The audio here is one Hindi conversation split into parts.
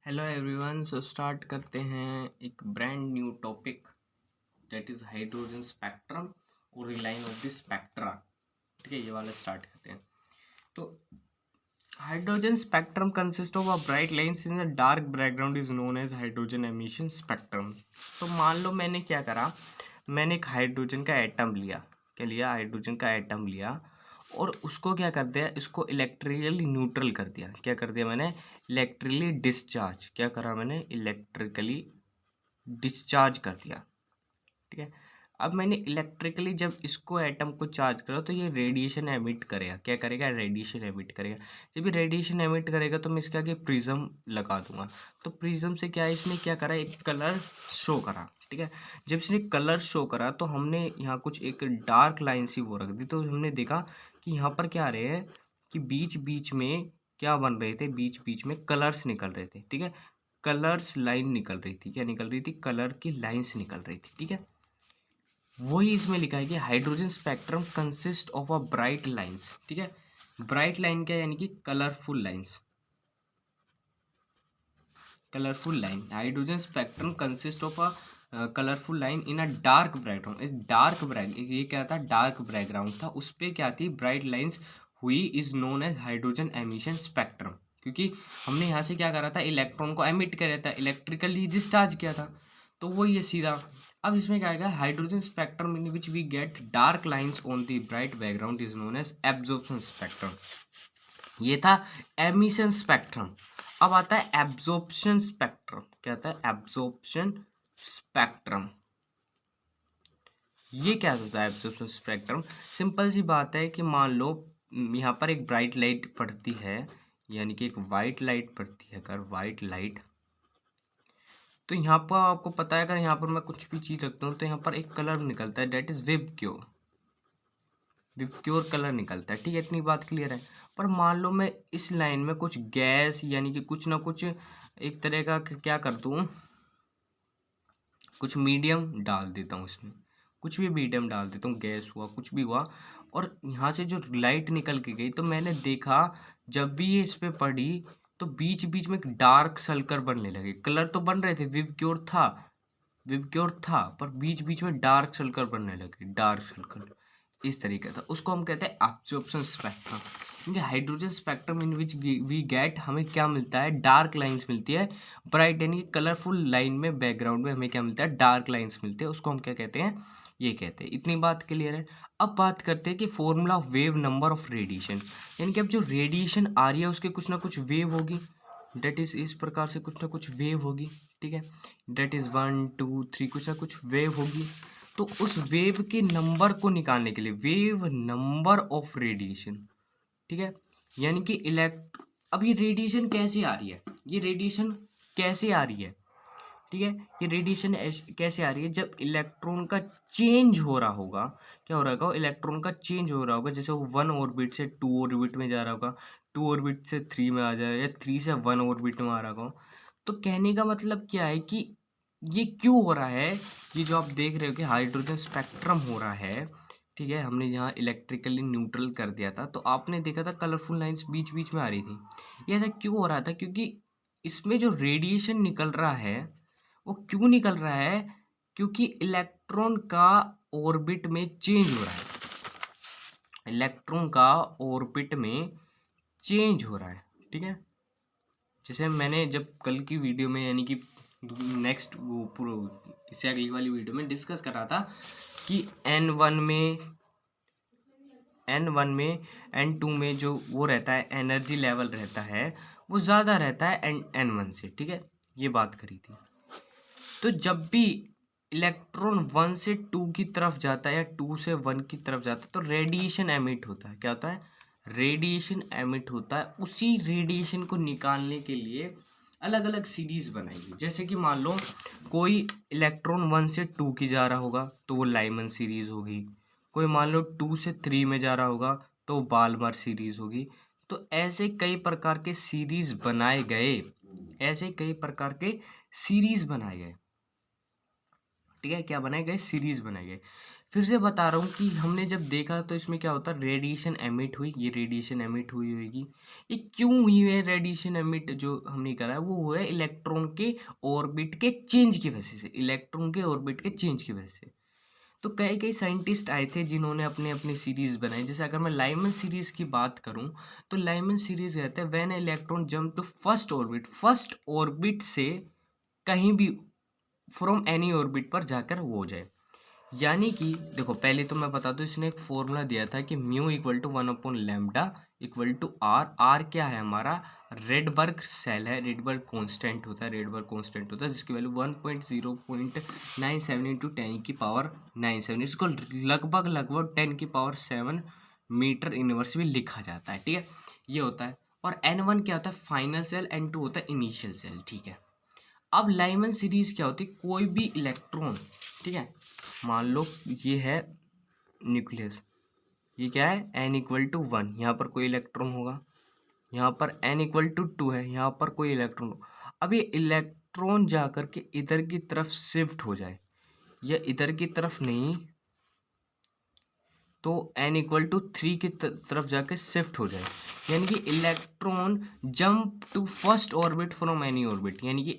Hello everyone. सो स्टार्ट करते हैं एक brand new topic that is hydrogen spectrum और रिलाइंग ऑफ द स्पेक्ट्रा। ठीक है, ये वाला स्टार्ट करते हैं। तो hydrogen spectrum consist of a bright lines in a dark background is known as hydrogen emission spectrum. तो मान लो मैंने क्या करा, मैंने एक हाइड्रोजन का एटम लिया। क्या लिया? हाइड्रोजन का एटम लिया और उसको क्या कर दिया, इसको इलेक्ट्रिकली न्यूट्रल कर दिया। क्या कर दिया मैंने? Electrically discharge. क्या करा मैंने? इलेक्ट्रिकली डिस्चार्ज कर दिया। ठीक है, अब मैंने इलेक्ट्रिकली जब इसको एटम को चार्ज करा तो ये रेडिएशन एमिट करेगा। क्या करेगा? रेडिएशन एमिट करेगा। जब ये रेडिएशन एमिट करेगा तो मैं इसके आगे प्रिज्म लगा दूंगा। तो प्रिज्म से क्या है, इसने क्या करा, एक कलर शो करा। ठीक है, जब इसने कलर शो करा तो हमने यहाँ कुछ एक डार्क लाइन सी वो रख दी। तो हमने देखा कि यहाँ पर क्या आ रहे हैं कि बीच बीच में क्या बन रहे थे, बीच बीच में कलर्स निकल रहे थे। ठीक है, कलर्स लाइन निकल रही थी। क्या निकल रही थी? कलर की लाइंस निकल रही थी। ठीक है, वही इसमें लिखा है कि hydrogen spectrum consist of a bright lines. ठीक है, ब्राइट लाइन क्या है? यानी कि colourful lines. Colourful line, hydrogen spectrum consist of a colourful line in a dark background. एक डार्क बैक, ये क्या था? डार्क बैकग्राउंड था, उस पे क्या थी? ब्राइट लाइंस हुई, is known as hydrogen emission spectrum. क्योंकि हमने यहाँ से क्या करा था, इलेक्ट्रॉन को एमिट किया था, इलेक्ट्रिकली डिस्चार्ज किया था। तो वो ये सीधा। अब इसमें क्या आएगा? Hydrogen spectrum in which we get dark lines on the bright background is known as absorption spectrum. ये था एमिशन स्पेक्ट्रम। अब आता है एब्जॉर्प्शन स्पेक्ट्रम। क्या आता है? Absorption spectrum. ये क्या होता है एब्जॉर्प्शन स्पेक्ट्रम? सिंपल सी बात है कि मान लो यहाँ पर एक ब्राइट लाइट पड़ती है, यानी कि एक वाइट लाइट पड़ती है। अगर वाइट लाइट, तो यहाँ पर आपको पता है, अगर यहाँ पर मैं कुछ भी चीज़ रखता हूँ तो यहाँ पर एक कलर निकलता है, that is VIBGYOR. VIBGYOR colour निकलता है। ठीक है, इतनी बात क्लियर है। पर मान लो मैं इस लाइन में कुछ गैस यानी कि कुछ ना कुछ एक तरह का क्या कर दूँ, कुछ मीडियम डाल देता हूँ इसमें, कुछ भी मीडियम डाल देता हूँ, गैस हुआ कुछ भी हुआ, और यहाँ से जो लाइट निकल के गई तो मैंने देखा जब भी ये इस पे पड़ी तो बीच बीच में एक डार्क सर्कल बनने लगे। कलर तो बन रहे थे, विबग्योर था, विबग्योर था, पर बीच बीच में डार्क सर्कल बनने लगे, डार्क सर्कल इस तरीके का। उसको हम कहते हैं एब्जॉर्प्शन स्पेक्ट्रम। क्योंकि hydrogen spectrum in which we get, हमें क्या मिलता है? डार्क लाइंस मिलती है। ब्राइट यानी कलरफुल लाइन में बैकग्राउंड में हमें क्या मिलता है? डार्क लाइंस मिलते हैं। उसको हम क्या कहते हैं? ये कहते हैं। इतनी बात क्लियर है। अब बात करते हैं कि formula of wave number of radiation. यानी कि अब जो रेडिएशन आ रही है उसके कुछ ना कुछ वेव होगी, डेट इज इस प्रकार से कुछ ना कुछ वेव होगी। ठीक है, डेट इज 1 2 3, कुछ ना कुछ वेव होगी। तो उस वेव के नंबर को निकालने के लिए, वेव नंबर ऑफ रेडिएशन, ठीक है, यानी कि अब ये रेडिएशन कैसे आ रही है, ये रेडिएशन कैसे आ रही है? ठीक है, ये रेडिएशन कैसे आ रही है? जब इलेक्ट्रॉन का चेंज हो रहा होगा, क्या हो रहा होगा? इलेक्ट्रॉन का चेंज हो रहा होगा, जैसे वो 1 ऑर्बिट से 2 ऑर्बिट में जा रहा होगा, 2 ऑर्बिट से 3 में आ जाएगा, या 3 से 1 ऑर्बिट में आ रहा होगा। तो कहने का मतलब क्या है कि ये क्यों हो रहा है? ये जो आप देख रहे हो कि हाइड्रोजन स्पेक्ट्रम हो रहा है, ठीक है, हमने यहाँ इलेक्ट्रिकली न्यूट्रल कर दिया था तो आपने देखा था कलरफुल लाइंस बीच बीच में आ रही थी। ये ऐसा क्यों हो रहा था? क्योंकि इसमें जो रेडिएशन निकल रहा है वो क्यों निकल रहा है? क्योंकि इलेक्ट्रॉन का ऑर्बिट में चेंज हो रहा है, इलेक्ट्रॉन का ऑर्बिट में चेंज हो रहा है। ठीक है, जैसे मैंने जब कल की वीडियो में, यानी कि नेक्स्ट वो पूरा इससे अगली वाली वीडियो में डिस्कस कर रहा था कि N1 में N2 में जो वो रहता है, एनर्जी लेवल रहता है वो ज़्यादा रहता है N1 से। ठीक है, ये बात करी थी। तो जब भी इलेक्ट्रॉन 1 से 2 की तरफ जाता है या 2 से 1 की तरफ जाता है तो रेडिएशन एमिट होता है। क्या होता है? रेडिएशन एमिट होता है। उसी रेडिएशन को निकालने के लिए अलग अलग सीरीज बनाएंगे। जैसे कि मान लो कोई इलेक्ट्रॉन 1 से 2 की जा रहा होगा तो वो लाइमन सीरीज होगी, कोई मान लो 2 से 3 में जा रहा होगा तो बाल्मर सीरीज होगी। तो ऐसे कई प्रकार के सीरीज बनाए गए, ऐसे कई प्रकार के सीरीज बनाए गए। ठीक है, क्या बनाए गए? सीरीज बनाए गए। फिर से बता रहा हूँ कि हमने जब देखा तो इसमें क्या होता है, रेडिएशन एमिट हुई, ये रेडिएशन एमिट हुई होगी। ये क्यों हुई है रेडिएशन एमिट, जो हमने करा है वो हुआ है इलेक्ट्रॉन के ऑर्बिट के चेंज की वजह से, इलेक्ट्रॉन के ऑर्बिट के चेंज की वजह से। तो कई कई साइंटिस्ट आए थे जिन्होंने अपने अपनी सीरीज बनाई। जैसे अगर मैं लाइमन सीरीज की बात करूं तो लाइमन सीरीज कहते हैं when electron jump to first orbit से कहीं भी फ्रॉम एनी ऑर्बिट पर जाकर वो हो जाए। यानी कि देखो पहले तो मैं बता दूं, इसने एक फॉर्मूला दिया था कि mu equal to 1/λ equal to R. R क्या है हमारा, रेडबर्ग सेल है, रेडबर्ग कांस्टेंट होता है, रेडबर्ग कांस्टेंट होता है जिसकी वैल्यू 1.0.97 इंटू 10⁻৯७, इसको लगभग लगभग 10⁻7 मीटर इनवर्स भी लिखा जाता है। ठीक है, ये होता है। और N1 क्या होता है, फाइनल सेल, N2 होता है इनिशियल सेल। ठीक है, अब लाइमन सीरीज क्या होती है, कोई भी इलेक्ट्रॉन, ठीक है, मान लो ये है न्यूक्लियस, ये क्या है n इक्वल टू 1, यहाँ पर कोई इलेक्ट्रॉन होगा, यहाँ पर n इक्वल टू 2 है, यहाँ पर कोई इलेक्ट्रॉन हो। अब ये इलेक्ट्रॉन जा कर के इधर की तरफ शिफ्ट हो जाए, या इधर की तरफ नहीं तो n इक्वल टू 3 की तरफ जाके शिफ्ट हो जाए, यानी कि electron jump to first orbit from any orbit. यानी कि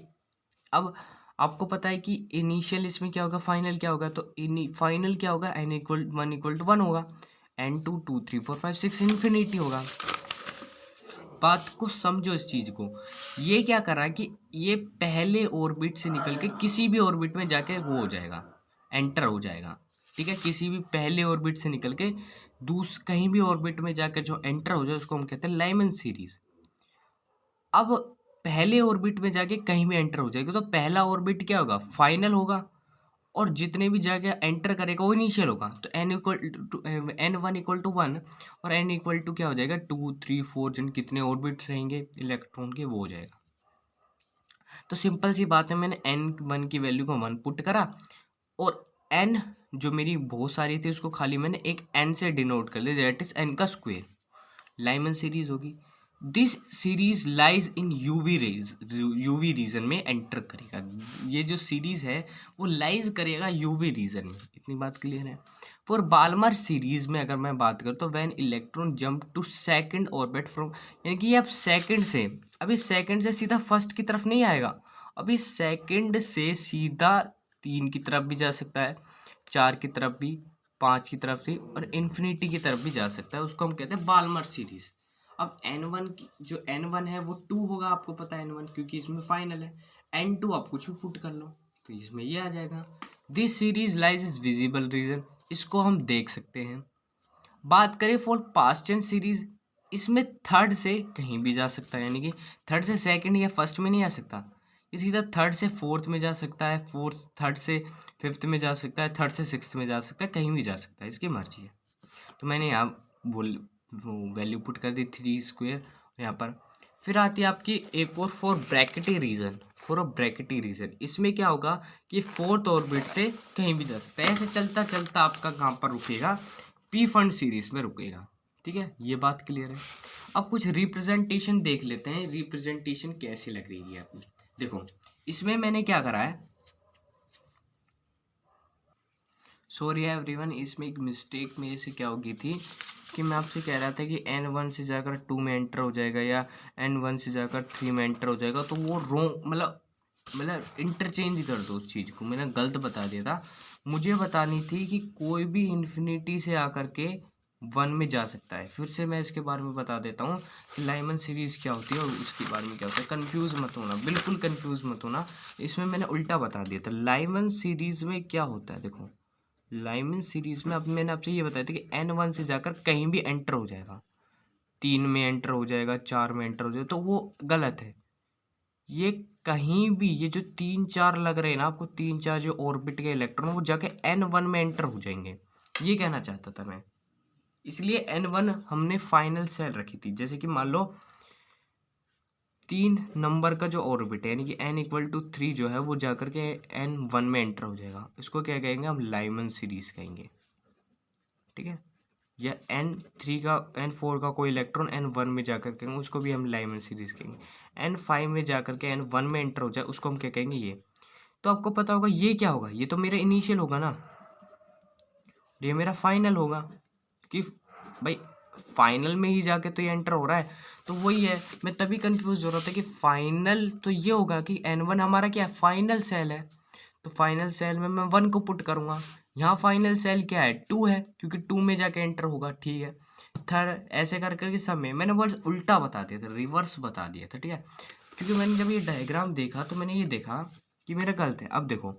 अब आपको पता है कि इनिशियल इसमें क्या होगा, फाइनल क्या होगा, तो फाइनल क्या होगा, n इक्वल 1 होगा, n2 2 3 4 5 6 इन्फिनिटी होगा। बात को समझो इस चीज को। ये क्या कर रहा है कि ये पहले ऑर्बिट से निकल के किसी भी ऑर्बिट में जाके वो हो जाएगा, एंटर हो जाएगा। ठीक है, किसी भी पहले ऑर्बिट से निकल के कहीं भी ऑर्बिट में जाकर जो एंटर हो जाए उसको हम कहते हैं लाइमन सीरीज। अब पहले ऑर्बिट में जाके कहीं भी एंटर हो जाएगा तो पहला ऑर्बिट क्या होगा, फाइनल होगा, और जितने भी जगह एंटर करेगा वो इनिशियल होगा। तो n1 इक्वल टू 1 और n इक्वल टू क्या हो जाएगा 2 3 4, जिन कितने ऑर्बिट्स रहेंगे इलेक्ट्रॉन के वो हो जाएगा। तो सिंपल सी बात है, मैंने n1 की वैल्यू को 1 पुट करा, और n जो मेरी बहुत सारी थी उसको खाली मैंने एक n से डिनोट कर लिया, दैट इज n का स्क्वायर। लाइमन सीरीज होगी। This series lies in UV region में एंटर करेगा। ये जो सीरीज है वो लाइज करेगा यूवी रीजन में। इतनी बात क्लियर है। फॉर बाल्मर सीरीज में अगर मैं बात करूँ तो when electron jump to second orbit from, यानी कि अब सेकंड से, अभी सेकंड से सीधा फर्स्ट की तरफ नहीं आएगा, अभी सेकंड से सीधा 3 की तरफ भी जा सकता है, 4 की तरफ भी, 5 की तरफ से, और इन्फिनिटी की तरफ भी जा सकता है। उसको हम कहते हैं बाल्मर सीरीज। अब n1 की जो n1 है वो 2 होगा, आपको पता है n1 क्योंकि इसमें फाइनल है। n2 आप कुछ भी पुट कर लो तो इसमें ये आ जाएगा। This series lies is visible region, इसको हम देख सकते हैं। बात करें फॉर पास्ट टेंस सीरीज, इसमें थर्ड से कहीं भी जा सकता है, यानी कि थर्ड से सेकंड या फर्स्ट में नहीं आ सकता, ये सीधा थर्ड से फोर्थ में जा सकता है, थर्ड से फिफ्थ में जा सकता है, थर्ड से सिक्स्थ में जा सकता है, कहीं भी जा सकता है, इसकी मर्जी है। तो मैंने यहाँ बोल वो वैल्यू पुट कर दी 3 स्क्वायर यहाँ पर। फिर आती है आपकी एक और for Brackett region, for a Brackett region. इसमें क्या होगा कि फोर्थ ऑर्बिट से कहीं भी जा सकता है, ऐसे चलता चलता आपका कहाँ पर रुकेगा, पी फंड सीरीज में रुकेगा। ठीक है, ये बात क्लियर है। अब कुछ रिप्रेजेंटेशन देख लेते हैं, रिप्रेजेंटेशन कैसी लग रही है आपको। देखो इसमें मैंने क्या करा है, सॉरी एवरीवन, इसमें एक मिस्टेक मेरे से क्या हो गई थी कि मैं आपसे कह रहा था कि n1 से जाकर 2 में एंटर हो जाएगा या n1 से जाकर 3 में एंटर हो जाएगा, तो वो रॉन्ग, मतलब इंटरचेंज कर दो उस चीज़ को, मैंने गलत बता दिया था। मुझे बतानी थी कि कोई भी इन्फिनिटी से आकर के 1 में जा सकता है। फिर से मैं इसके बारे में बता देता हूँ कि लाइमन सीरीज़ क्या होती है और उसके बारे में क्या होता है। कन्फ्यूज़ मत होना, बिल्कुल कन्फ्यूज़ मत होना, इसमें मैंने उल्टा बता दिया था। लाइमन सीरीज़ में क्या होता है, देखो लाइमन सीरीज में अब मैंने आपसे ये बताया था कि n1 से जाकर कहीं भी एंटर हो जाएगा, 3 में एंटर हो जाएगा, 4 में एंटर हो जाएगा, तो वो गलत है। ये कहीं भी, ये जो 3 4 लग रहे हैं ना आपको, 3 4 जो ऑर्बिट के इलेक्ट्रॉन वो जाके n1 में एंटर हो जाएंगे, ये कहना चाहता था मैं। इसलिए n1 हमने फाइनल सेल रखी थी। जैसे कि मान लो 3 नंबर का जो ऑर्बिट है, यानी कि n इक्वल टू 3 जो है वो जाकर के n1 में एंटर हो जाएगा, इसको क्या कहेंगे हम, लाइमन सीरीज कहेंगे। ठीक है, या n3 का, n4 का कोई इलेक्ट्रॉन n1 में जाकर के उसको भी हम लाइमन सीरीज कहेंगे। n5 में जाकर के n1 में एंटर हो जाए उसको हम क्या कहेंगे, ये। तो आपको पता होगा ये क्या होगा, ये तो मेरा इनिशियल होगा ना, ये मेरा फाइनल होगा, क्योंकि भाई फाइनल में ही जाके तो ये एंटर हो रहा है। तो वही है, मैं तभी कंफ्यूज हो रहा था कि फाइनल तो ये होगा कि N1 हमारा क्या है, फाइनल सेल है। तो फाइनल सेल में मैं 1 को पुट करूंगा। यहाँ फाइनल सेल क्या है, 2 है, क्योंकि 2 में जाके एंटर होगा, ठीक है। थर्ड ऐसे कर करके सब में मैंने वर्ड्स उल्टा बता दिया था, रिवर्स बता दिया था, ठीक है। क्योंकि मैंने जब ये डायग्राम देखा तो मैंने ये देखा कि मेरा गलत है। अब देखो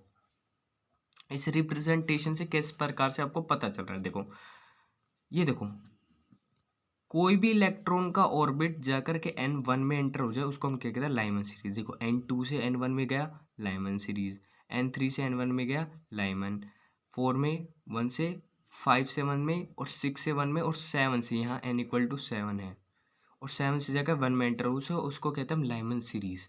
इस रिप्रेजेंटेशन से किस प्रकार से आपको पता चल रहा है, देखो ये देखो, कोई भी इलेक्ट्रॉन का ऑर्बिट जाकर के N1 में एंटर हो जाए उसको हम क्या कहते हैं, लाइमन सीरीज। देखो N2 से N1 में गया, लाइमन सीरीज। N3 से N1 में गया, लाइमन। 4 में, 1 से 5 से 1 में, और 6 से 1 में, और 7 से, यहाँ n=7 है, और 7 से जाकर 1 में एंटर हो उसको कहते हैं हम लाइमन सीरीज।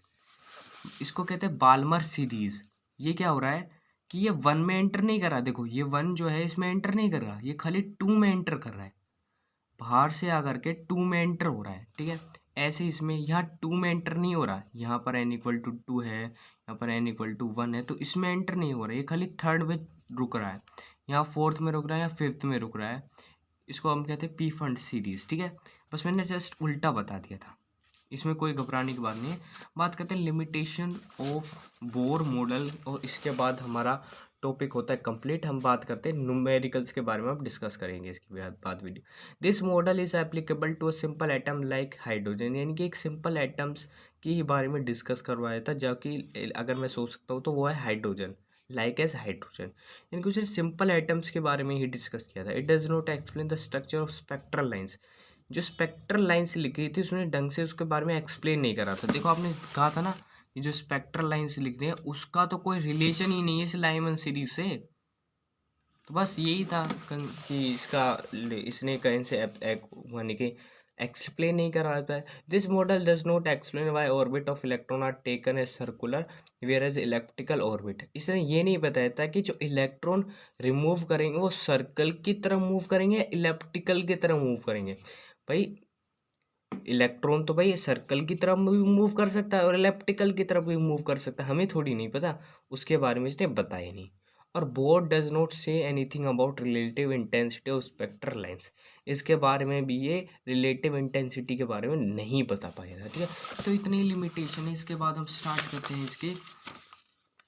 इसको कहते हैं बाल्मर सीरीज। ये क्या हो रहा है कि ये 1 में एंटर नहीं कर रहा, देखो ये 1 जो है इसमें एंटर नहीं कर रहा, ये खाली 2 में एंटर कर रहा है, बाहर से आकर के 2 में एंटर हो रहा है, ठीक है। ऐसे इसमें यहाँ 2 में एंटर नहीं हो रहा, यहाँ पर n=2 है, यहाँ पर n=1 है, तो इसमें एंटर नहीं हो रहा है, ये खाली थर्ड में रुक रहा है, यहाँ फोर्थ में रुक रहा है, या फिफ्थ में रुक रहा है। इसको हम कहते हैं पी फंड सीरीज, ठीक है। बस मैंने जस्ट उल्टा बता दिया था, इसमें कोई घबराने की बात नहीं है। बात करते हैं लिमिटेशन ऑफ बोर मॉडल, और इसके बाद हमारा टॉपिक होता है कंप्लीट। हम बात करते हैं न्यूमेरिकल्स के बारे में, हम डिस्कस करेंगे इसके बाद video. This model is applicable to a simple atom like hydrogen, यानी कि एक सिंपल एटम्स की ही बारे में डिस्कस करवाया था, जो कि अगर मैं सोच सकता हूँ तो वो है हाइड्रोजन, लाइक एज हाइड्रोजन, यानी कि उसे सिंपल एटम्स के बारे में ही डिस्कस किया था। It does not explain the structure of spectral lines, जो स्पेक्ट्रल लाइन्स लिखी थी उसने ढंग से उसके बारे में एक्सप्लेन नहीं करा था। देखो आपने कहा था ना, ये जो स्पेक्ट्रल लाइन्स लिख रहे हैं उसका तो कोई रिलेशन ही नहीं है इस लाइमन सीरीज से। तो बस यही था कि इसने कहीं से यानी कि एक्सप्लेन नहीं करा था। This model does not explain why orbit of electron are taken as circular whereas electrical orbit. इसने ये नहीं बताया था कि जो इलेक्ट्रॉन रिमूव करेंगे वो सर्कल की तरह मूव करेंगे, इलेप्टिकल की तरह मूव करेंगे। भाई इलेक्ट्रॉन तो भाई सर्कल की तरफ भी मूव कर सकता है और इलेप्टिकल की तरफ भी मूव कर सकता है, हमें थोड़ी नहीं पता, उसके बारे में इसने बताया नहीं। और board does not say anything about relative intensity of spectral lines, इसके बारे में भी ये रिलेटिव इंटेंसिटी के बारे में नहीं बता पाया था, ठीक है। तो इतनी लिमिटेशन है। इसके बाद हम स्टार्ट करते हैं इसके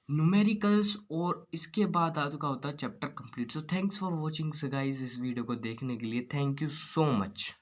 न्यूमेरिकल्स, और इसके बाद आज का होता है chapter complete. So thanks for watching guys, इस वीडियो को देखने के लिए थैंक यू सो मच।